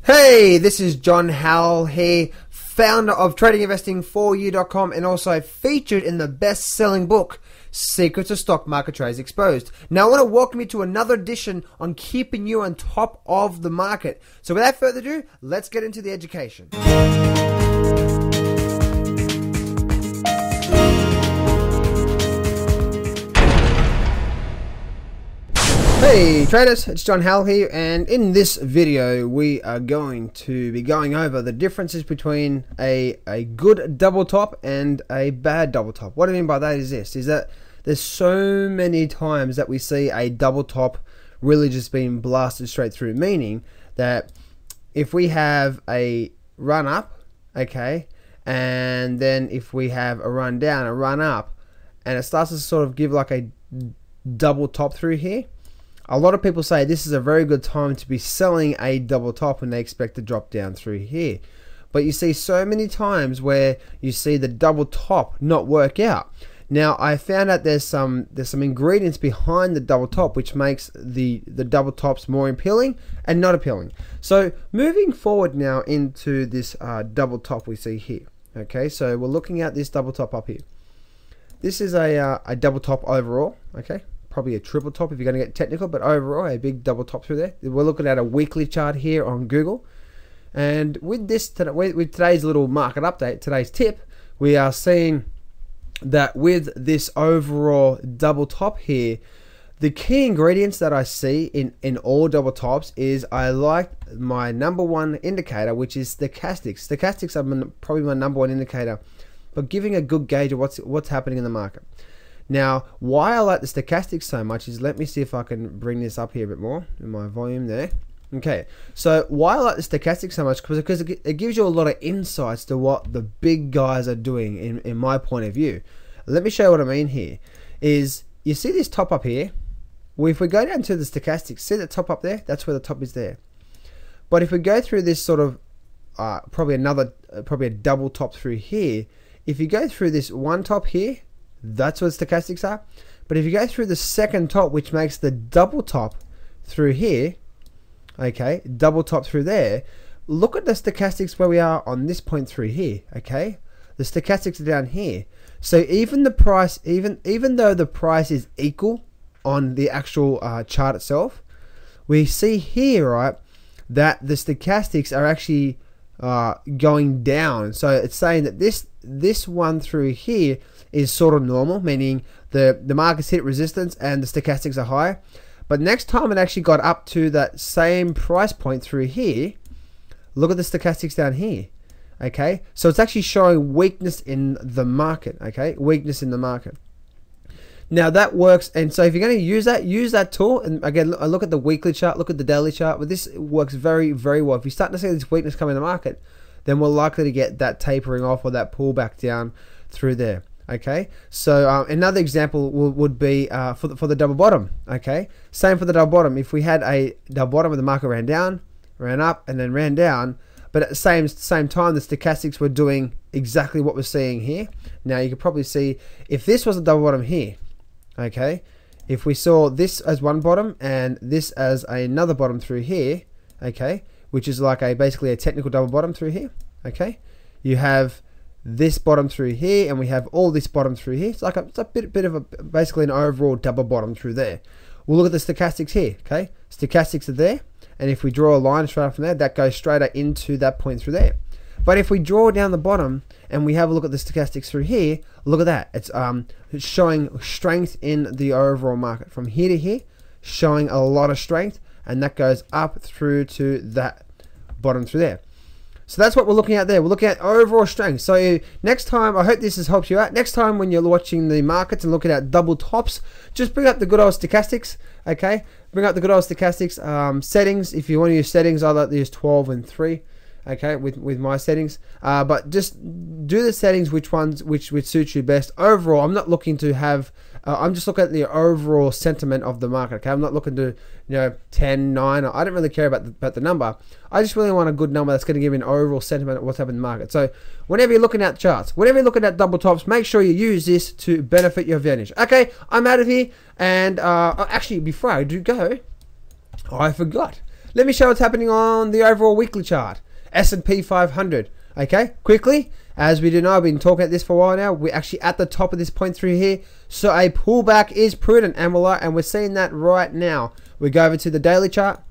Hey, this is John Howell here, founder of tradinginvesting4u.com and also featured in the best-selling book, Secrets of Stock Market Trades Exposed. Now, I want to welcome you to another edition on keeping you on top of the market. So without further ado, let's get into the education. Hey traders, it's John Howell here, and in this video we are going to be going over the differences between a good double top and a bad double top. What I mean by that is that there's so many times that we see a double top really just being blasted straight through, meaning that if we have a run up, okay, and then if we have a run down, a run up, and it starts to sort of give like a double top through here, a lot of people say this is a very good time to be selling a double top when they expect to drop down through here. But you see so many times where you see the double top not work out. Now, I found out there's some ingredients behind the double top which makes the double tops more appealing and not appealing. So moving forward now into this double top we see here. Okay, so we're looking at this double top up here. This is a double top overall. Okay. Probably a triple top if you're going to get technical, but overall a big double top through there. We're looking at a weekly chart here on Google, and with this with today's little market update, today's tip, we are seeing that with this overall double top here, the key ingredients that I see in all double tops is I like my number one indicator, which is stochastics. Stochastics are probably my number one indicator, but giving a good gauge of what's happening in the market. Now, why I like the stochastics so much is, let me see if I can bring this up here a bit more in my volume there. Okay, so why I like the stochastics so much, because it gives you a lot of insights to what the big guys are doing in my point of view. Let me show you what I mean here. Is you see this top up here? Well, if we go down to the stochastics, see that top up there? That's where the top is there. But if we go through this sort of, probably a double top through here, if you go through this one top here, that's what stochastics are. But if you go through the second top, which makes the double top through here, okay, double top through there, look at the stochastics where we are on this point through here, okay? The stochastics are down here. So even the price, even though the price is equal on the actual chart itself, we see here, right, that the stochastics are actually going down. So it's saying that this one through here is sort of normal, meaning the market's hit resistance and the stochastics are high. But next time it actually got up to that same price point through here, look at the stochastics down here. Okay, so it's actually showing weakness in the market. Okay, weakness in the market. Now that works, and so if you're going to use that tool, and again, look at the weekly chart, look at the daily chart, but this works very, very well. If you start to see this weakness come in the market, then we're likely to get that tapering off or that pullback down through there. Okay, so another example would be for the double bottom. Okay, same for the double bottom. If we had a double bottom where the market ran down, ran up, and then ran down, but at the same time the stochastics were doing exactly what we're seeing here. Now you can probably see if this was a double bottom here. Okay, if we saw this as one bottom and this as another bottom through here, okay, which is like basically a technical double bottom through here. Okay, you have this bottom through here, and we have all this bottom through here. It's like it's a bit of basically an overall double bottom through there. We'll look at the stochastics here. Okay, stochastics are there, and if we draw a line straight from there, that goes straight into that point through there. But if we draw down the bottom and we have a look at the stochastics through here, look at that. It's showing strength in the overall market from here to here, showing a lot of strength, and that goes up through to that bottom through there. So that's what we're looking at there. We're looking at overall strength. So next time, I hope this has helped you out. Next time when you're watching the markets and looking at double tops, just bring up the good old stochastics, okay? Bring up the good old stochastics settings. If you want to use settings, I like to use 12 and 3, okay, with my settings. But just do the settings which suit you best. Overall, I'm not looking to have, I'm just looking at the overall sentiment of the market, okay? I'm not looking to, 10, 9, I don't really care about the number. I just really want a good number that's going to give me an overall sentiment of what's happening in the market. So whenever you're looking at charts, whenever you're looking at double tops, make sure you use this to benefit your advantage. Okay, I'm out of here, and actually, before I do go, I forgot. let me show what's happening on the overall weekly chart. S&P 500. Okay, quickly, as we do know, I've been talking about this for a while now. We're actually at the top of this point through here, so a pullback is prudent, and we're seeing that right now. We go over to the daily chart.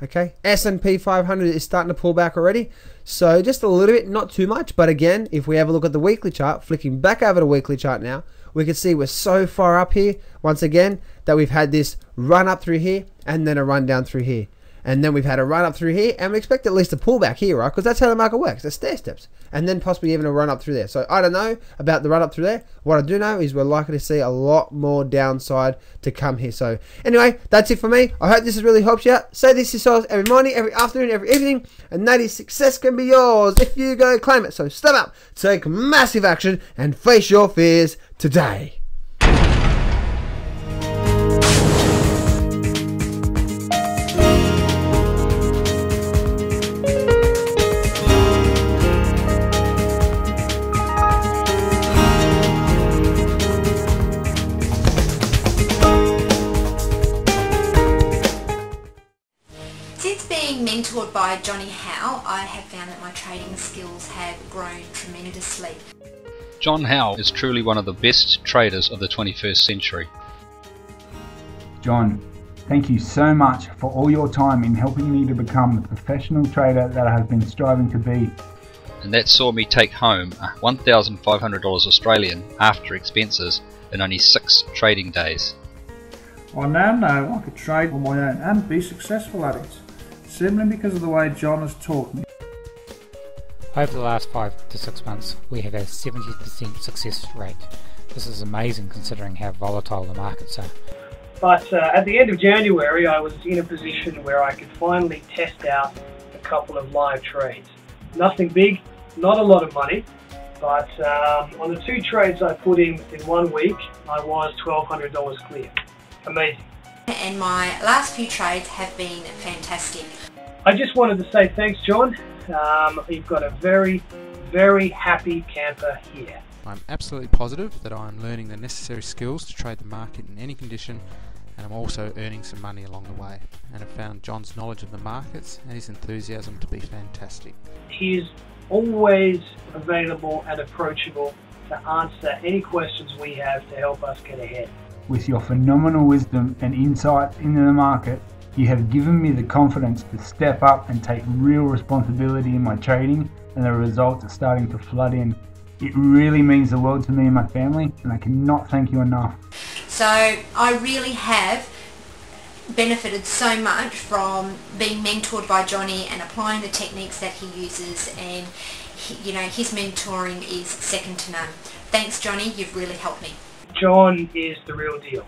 Okay, S&P 500 is starting to pull back already, so just a little bit, not too much. But again, if we have a look at the weekly chart, flicking back over the weekly chart now, we can see we're so far up here once again that we've had this run up through here and then a run down through here. And then we've had a run up through here, and we expect at least a pullback here, right? Because that's how the market works. It's stair steps. And then possibly even a run up through there. So I don't know about the run up through there. What I do know is we're likely to see a lot more downside to come here. So anyway, that's it for me. I hope this has really helped you out. Say this to yourselves every morning, every afternoon, every evening, and that is success can be yours if you go claim it. So step up, take massive action, and face your fears today. Since being mentored by Johnny Howe, I have found that my trading skills have grown tremendously. John Howe is truly one of the best traders of the 21st century. John, thank you so much for all your time in helping me to become the professional trader that I have been striving to be. And that saw me take home $1,500 Australian after expenses in only 6 trading days. I now know I could trade on my own and be successful at it, simply because of the way John has taught me. Over the last 5 to 6 months, we have a 70% success rate. This is amazing considering how volatile the markets are. But at the end of January, I was in a position where I could finally test out a couple of live trades. Nothing big, not a lot of money, but on the 2 trades I put in 1 week, I was $1,200 clear. Amazing. And my last few trades have been fantastic. I just wanted to say thanks, John. You've got a very, very happy camper here. I'm absolutely positive that I'm learning the necessary skills to trade the market in any condition, and I'm also earning some money along the way. And I've found John's knowledge of the markets and his enthusiasm to be fantastic. He's always available and approachable to answer any questions we have to help us get ahead. With your phenomenal wisdom and insights into the market, you have given me the confidence to step up and take real responsibility in my trading, and the results are starting to flood in. It really means the world to me and my family, and I cannot thank you enough. So I really have benefited so much from being mentored by Johnny and applying the techniques that he uses, and his mentoring is second to none. Thanks, Johnny, you've really helped me. John is the real deal.